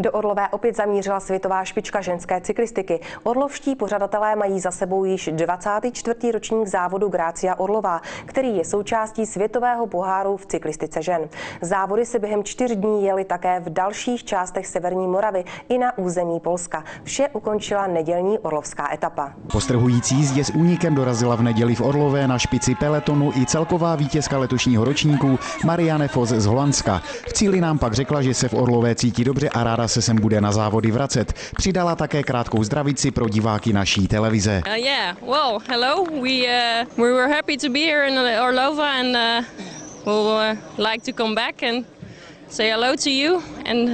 Do Orlové opět zamířila světová špička ženské cyklistiky. Orlovští pořadatelé mají za sebou již 24. ročník závodu Grácia Orlová, který je součástí světového poháru v cyklistice žen. Závody se během 4 dní jely také v dalších částech severní Moravy i na území Polska. Vše ukončila nedělní orlovská etapa. Po strhující jízdě s únikem dorazila v neděli v Orlové na špici pelotonu i celková vítězka letošního ročníku Marianne Vos z Holandska. V cíli nám pak řekla, že se v Orlové cítí dobře a ráda se sem bude na závody vracet. Přidala také krátkou zdravici pro diváky naší televize. Hello. We were happy to be here in Orlova and we'll like to come back and say hello to you and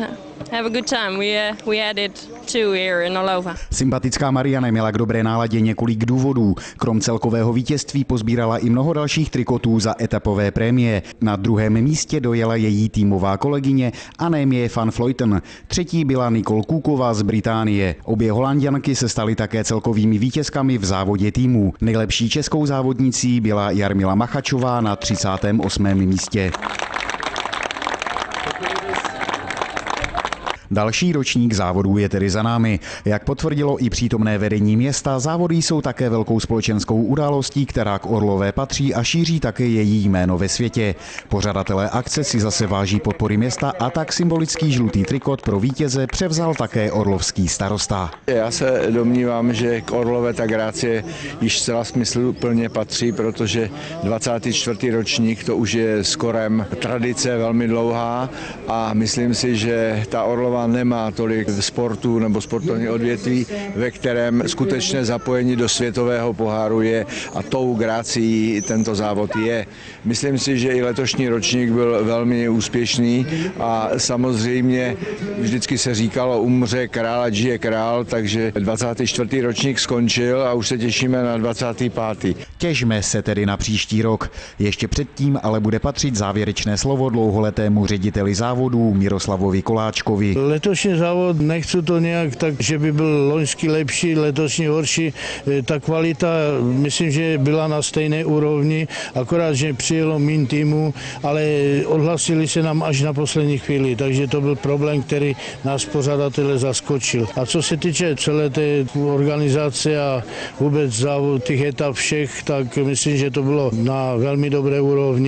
have a good time. We had it too here in Orlova. Sympatická Marianne měla k dobré náladě několik důvodů. Krom celkového vítězství pozbírala i mnoho dalších trikotů za etapové prémie. Na druhém místě dojela její týmová kolegyně Anémie van Vleuten. Třetí byla Nicole Cooková z Británie. Obě Holanďanky se staly také celkovými vítězkami v závodě týmů. Nejlepší českou závodnicí byla Jarmila Machačová na 38. místě. Další ročník závodů je tedy za námi. Jak potvrdilo i přítomné vedení města, závody jsou také velkou společenskou událostí, která k Orlové patří a šíří také její jméno ve světě. Pořadatelé akce si zase váží podpory města a tak symbolický žlutý trikot pro vítěze převzal také orlovský starosta. Já se domnívám, že k Orlové ta Grácie již zcela smysluplně patří, protože 24. ročník to už je skorem tradice velmi dlouhá a myslím si, že ta Orlova nemá tolik sportů nebo sportovní odvětví, ve kterém skutečné zapojení do světového poháru je a tou Grácií tento závod je. Myslím si, že i letošní ročník byl velmi úspěšný a samozřejmě vždycky se říkalo umře král a žije král, takže 24. ročník skončil a už se těšíme na 25. Těšme se tedy na příští rok. Ještě předtím ale bude patřit závěrečné slovo dlouholetému řediteli závodů Miroslavovi Koláčkovi. Letošní závod, nechci to nějak tak, že by byl loňský lepší, letošní horší. Ta kvalita, myslím, že byla na stejné úrovni, akorát, že přijelo míň týmu, ale odhlasili se nám až na poslední chvíli, takže to byl problém, který nás pořadatele zaskočil. A co se týče celé té organizace a vůbec závod těch etap všech, tak myslím, že to bylo na velmi dobré úrovni.